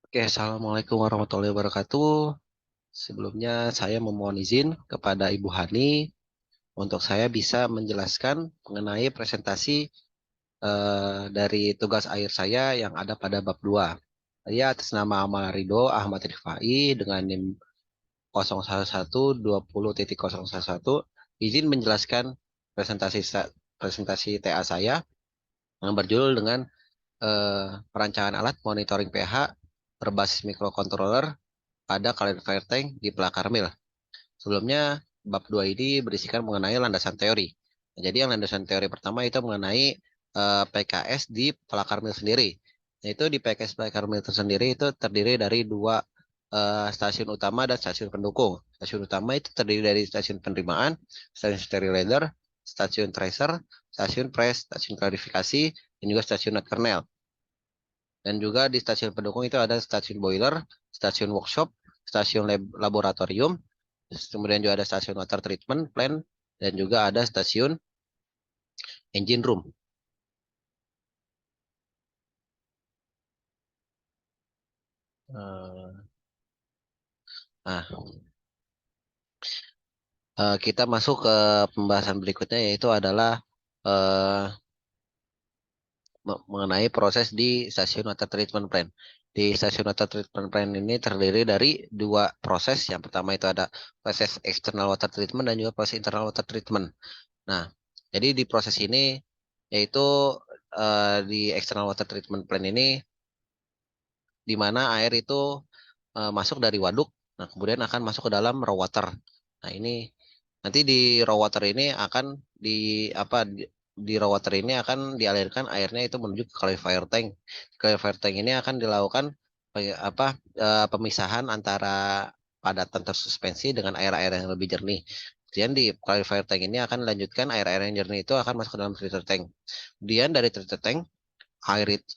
Oke, Assalamualaikum warahmatullahi wabarakatuh. Sebelumnya saya memohon izin kepada Ibu Hani untuk saya bisa menjelaskan mengenai presentasi dari tugas akhir saya yang ada pada bab 2. Saya atas nama Amal Ridho Ahmad Rifai dengan NIM 01120.011 izin menjelaskan presentasi TA saya yang berjudul dengan perancangan alat monitoring pH berbasis microcontroller pada clarifier tank di pelakar mil. Sebelumnya, bab 2 ini berisikan mengenai landasan teori. Nah, jadi yang landasan teori pertama itu mengenai PKS di pelakar mil sendiri. Yaitu di PKS pelakar mil tersendiri itu terdiri dari dua stasiun utama dan stasiun pendukung. Stasiun utama itu terdiri dari stasiun penerimaan, stasiun sterilizer, stasiun tracer, stasiun press, stasiun klarifikasi, dan juga stasiun not kernel. Dan juga di stasiun pendukung itu ada stasiun boiler, stasiun workshop, stasiun laboratorium, kemudian juga ada stasiun water treatment plant, dan juga ada stasiun engine room. Eh, Nah, kita masuk ke pembahasan berikutnya yaitu adalah eh, mengenai proses di stasiun water treatment plant. Di stasiun water treatment plant ini terdiri dari dua proses. Yang pertama itu ada proses external water treatment dan juga proses internal water treatment. Nah, jadi di proses ini yaitu di external water treatment plant ini di mana air itu masuk dari waduk, nah kemudian akan masuk ke dalam raw water. Nah ini nanti di raw water ini akan di apa di raw water ini akan dialirkan airnya itu menuju ke clarifier tank. Clarifier tank ini akan dilakukan pemisahan antara padatan tersuspensi dengan air-air yang lebih jernih. Kemudian di clarifier tank ini akan dilanjutkan air-air yang jernih itu akan masuk ke dalam treater tank. Kemudian dari treater tank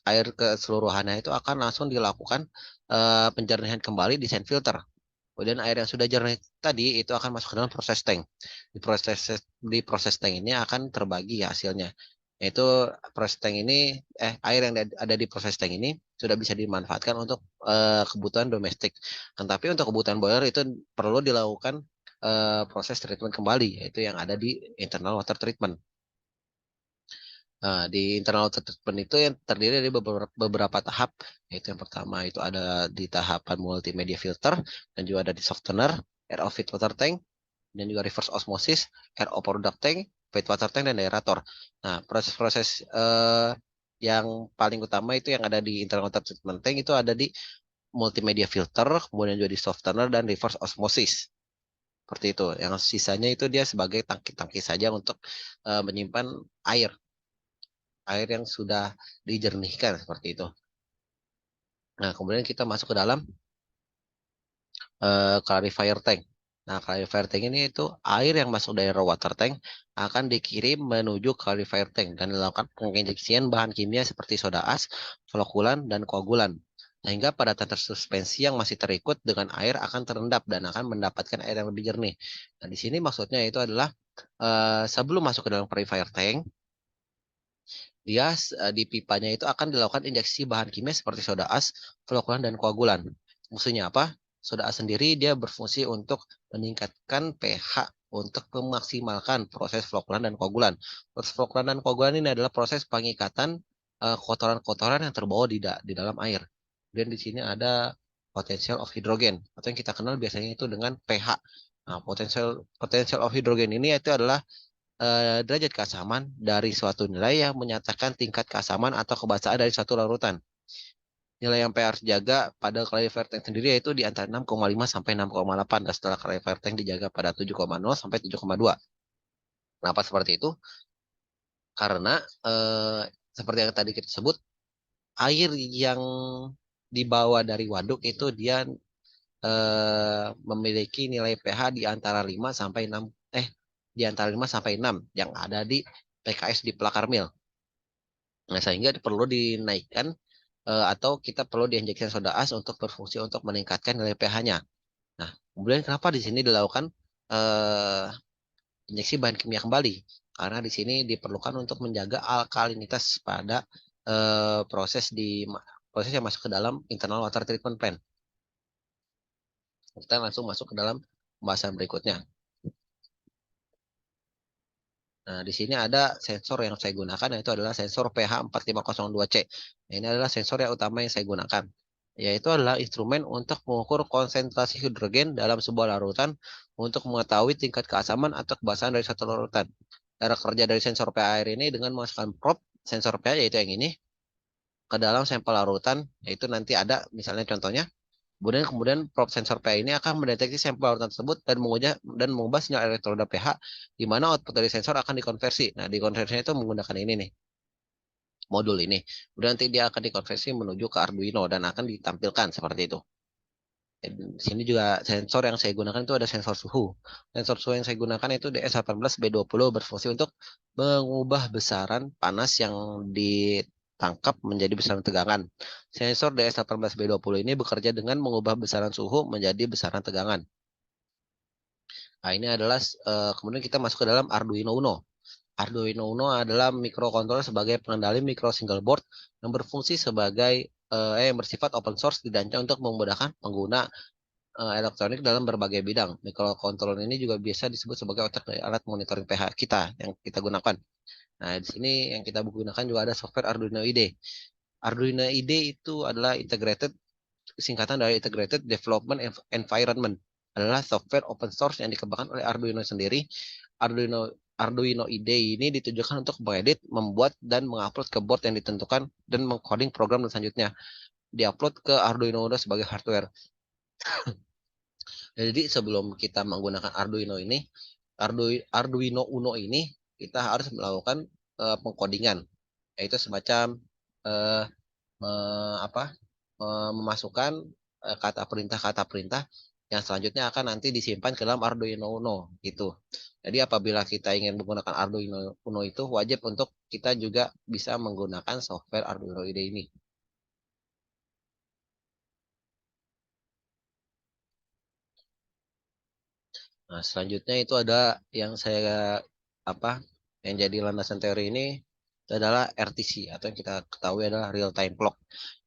air keseluruhannya itu akan langsung dilakukan penjernihan kembali di sand filter. Kemudian air yang sudah jernih tadi itu akan masuk ke dalam proses tank. Di proses tank ini akan terbagi hasilnya. Yaitu proses tank ini air yang ada di proses tank ini sudah bisa dimanfaatkan untuk kebutuhan domestik. Tetapi untuk kebutuhan boiler itu perlu dilakukan proses treatment kembali yaitu yang ada di internal water treatment. Nah, di internal water treatment itu yang terdiri dari beberapa tahap, yaitu yang pertama itu ada di tahapan multimedia filter, dan juga ada di softener, air off feed water tank, dan juga reverse osmosis, air off product tank, feed water tank, dan aerator. Nah, proses-proses yang paling utama itu yang ada di internal water treatment tank itu ada di multimedia filter, kemudian juga di softener, dan reverse osmosis. Seperti itu. Yang sisanya itu dia sebagai tangki-tangki saja untuk menyimpan air air yang sudah dijernihkan seperti itu. Nah, kemudian kita masuk ke dalam clarifier tank. Nah, clarifier tank ini itu air yang masuk dari raw water tank akan dikirim menuju clarifier tank dan dilakukan penginjeksian bahan kimia seperti soda as, flokulan, dan koagulan. Sehingga padatan tersuspensi yang masih terikut dengan air akan terendap dan akan mendapatkan air yang lebih jernih. Nah, di sini maksudnya itu adalah sebelum masuk ke dalam clarifier tank, dia di pipanya itu akan dilakukan injeksi bahan kimia seperti soda as, flokulan, dan koagulan. Fungsinya apa? Soda as sendiri dia berfungsi untuk meningkatkan pH untuk memaksimalkan proses flokulan dan koagulan. Proses flokulan dan koagulan ini adalah proses pengikatan kotoran-kotoran yang terbawa di dalam air. Dan di sini ada potential of hydrogen atau yang kita kenal biasanya itu dengan pH. Nah, potential of hydrogen ini itu adalah derajat keasaman dari suatu nilai yang menyatakan tingkat keasaman atau kebasaan dari suatu larutan. Nilai yang PR jaga pada clarifier tank sendiri yaitu di antara 6,5 sampai 6,8 dan setelah clarifier tank dijaga pada 7,0 sampai 7,2. Kenapa seperti itu? Karena seperti yang tadi kita sebut, air yang dibawa dari waduk itu dia memiliki nilai pH di antara 5 sampai 6 di antara 5 sampai 6 yang ada di PKS di pelakar mil. Nah, sehingga perlu dinaikkan atau kita perlu diinjeksi soda as untuk berfungsi untuk meningkatkan nilai pH-nya. Nah, kemudian kenapa di sini dilakukan eh, injeksi bahan kimia kembali? Karena di sini diperlukan untuk menjaga alkalinitas pada proses di proses yang masuk ke dalam internal water treatment plant. Kita langsung masuk ke dalam pembahasan berikutnya. Nah, di sini ada sensor yang saya gunakan, yaitu adalah sensor pH 4502C. Nah, ini adalah sensor yang utama yang saya gunakan, yaitu adalah instrumen untuk mengukur konsentrasi hidrogen dalam sebuah larutan untuk mengetahui tingkat keasaman atau kebasahan dari satu larutan. Cara kerja dari sensor pH air ini dengan memasukkan probe sensor pH, yaitu yang ini, ke dalam sampel larutan, yaitu nanti ada misalnya contohnya. Kemudian probe sensor pH ini akan mendeteksi sampel larutan tersebut dan mengubah sinyal elektroda pH, di mana output dari sensor akan dikonversi. Nah, dikonversinya itu menggunakan ini nih, modul ini. Kemudian nanti dia akan dikonversi menuju ke Arduino dan akan ditampilkan seperti itu. Dan di sini juga sensor yang saya gunakan itu ada sensor suhu. Sensor suhu yang saya gunakan itu DS18B20 berfungsi untuk mengubah besaran panas yang ditangkap menjadi besaran tegangan. Sensor DS18B20 ini bekerja dengan mengubah besaran suhu menjadi besaran tegangan. Nah, ini adalah kemudian kita masuk ke dalam Arduino Uno. Arduino Uno adalah microcontroller sebagai pengendali micro single board yang berfungsi sebagai yang bersifat open source dirancang untuk memudahkan pengguna elektronik dalam berbagai bidang. Microcontroller ini juga biasa disebut sebagai otak dari alat monitoring pH kita yang kita gunakan. Nah, di sini yang kita gunakan juga ada software Arduino IDE. Arduino IDE itu adalah singkatan dari Integrated Development Environment, adalah software open source yang dikembangkan oleh Arduino sendiri. Arduino IDE ini ditujukan untuk mengedit, membuat, dan mengupload ke board yang ditentukan dan mengcoding program dan selanjutnya diupload ke Arduino Uno sebagai hardware. Jadi sebelum kita menggunakan Arduino Uno ini, kita harus melakukan pengkodingan, yaitu semacam uh, apa memasukkan kata perintah yang selanjutnya akan nanti disimpan ke dalam Arduino Uno gitu. Jadi apabila kita ingin menggunakan Arduino Uno itu wajib untuk kita juga bisa menggunakan software Arduino IDE ini. Nah, selanjutnya itu ada yang saya apa yang jadi landasan teori ini itu adalah RTC atau yang kita ketahui adalah real time clock.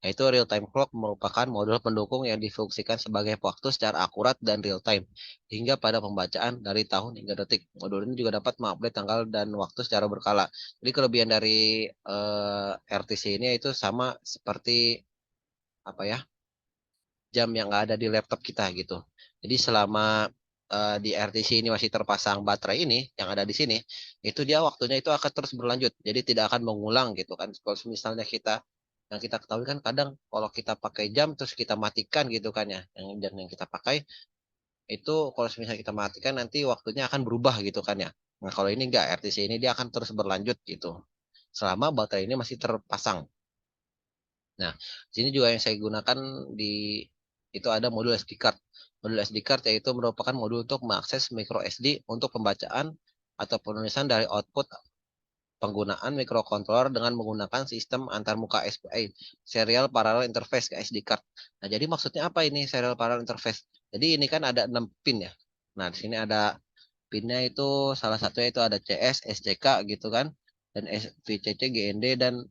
Yaitu real time clock merupakan modul pendukung yang difungsikan sebagai waktu secara akurat dan real time hingga pada pembacaan dari tahun hingga detik. Modul ini juga dapat mengupdate tanggal dan waktu secara berkala. Jadi kelebihan dari RTC ini itu sama seperti apa ya? Jam yang nggak ada di laptop kita gitu. Jadi selama di RTC ini masih terpasang baterai ini yang ada di sini, itu dia waktunya itu akan terus berlanjut. Jadi tidak akan mengulang gitu kan. Kalau misalnya yang kita ketahui kan kadang kalau kita pakai jam terus kita matikan gitu kan ya, yang jam yang kita pakai itu kalau misalnya kita matikan nanti waktunya akan berubah gitu kan ya. Nah kalau ini enggak, RTC ini dia akan terus berlanjut gitu. Selama baterai ini masih terpasang. Nah, sini juga yang saya gunakan di itu ada modul SD card. Modul SD card yaitu merupakan modul untuk mengakses micro SD untuk pembacaan atau penulisan dari output penggunaan microcontroller dengan menggunakan sistem antarmuka SPI, Serial Parallel Interface ke SD card. Nah, jadi maksudnya apa ini Serial Parallel Interface? Jadi ini kan ada 6 pin ya. Nah, di sini ada pinnya itu salah satunya itu ada CS, SCK gitu kan, dan VCC, GND dan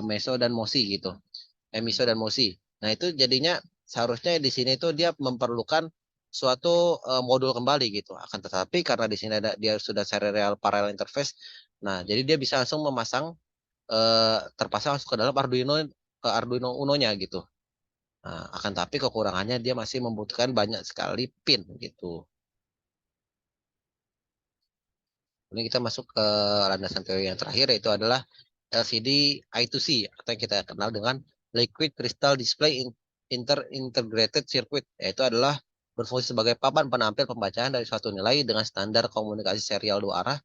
Meso dan MOSI gitu. Miso dan Mosi. Nah, itu jadinya seharusnya di sini itu dia memerlukan suatu modul kembali gitu. Akan tetapi karena di sini dia sudah serial parallel interface, nah jadi dia bisa langsung terpasang masuk ke dalam Arduino Uno-nya gitu. Nah, akan tapi kekurangannya dia masih membutuhkan banyak sekali pin gitu. Ini kita masuk ke landasan teori yang terakhir yaitu adalah LCD I2C atau yang kita kenal dengan Liquid Crystal Display Integrated Circuit, yaitu adalah berfungsi sebagai papan penampil pembacaan dari suatu nilai dengan standar komunikasi serial dua arah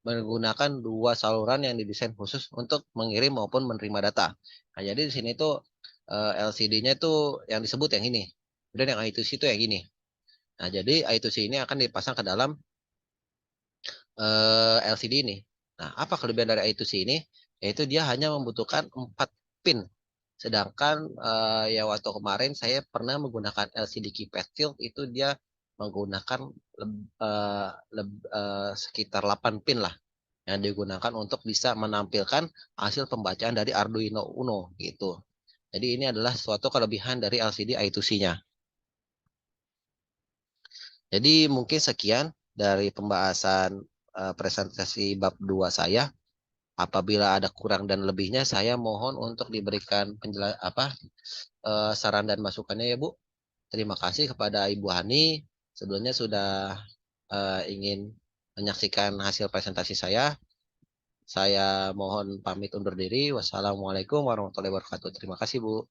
menggunakan dua saluran yang didesain khusus untuk mengirim maupun menerima data. Nah, jadi di sini tuh LCD-nya itu yang disebut yang ini. Kemudian yang I2C itu yang ini. Nah, jadi I2C ini akan dipasang ke dalam LCD ini. Nah, apa kelebihan dari I2C ini? Yaitu dia hanya membutuhkan 4 pin. Sedangkan ya waktu kemarin saya pernah menggunakan LCD keypad field itu dia menggunakan sekitar 8 pin lah yang digunakan untuk bisa menampilkan hasil pembacaan dari Arduino Uno gitu. Jadi ini adalah suatu kelebihan dari LCD I2C-nya. Jadi mungkin sekian dari pembahasan presentasi bab 2 saya. Apabila ada kurang dan lebihnya, saya mohon untuk diberikan saran dan masukannya ya Bu. Terima kasih kepada Ibu Hani sebelumnya sudah ingin menyaksikan hasil presentasi saya. Saya mohon pamit undur diri. Wassalamualaikum warahmatullahi wabarakatuh. Terima kasih Bu.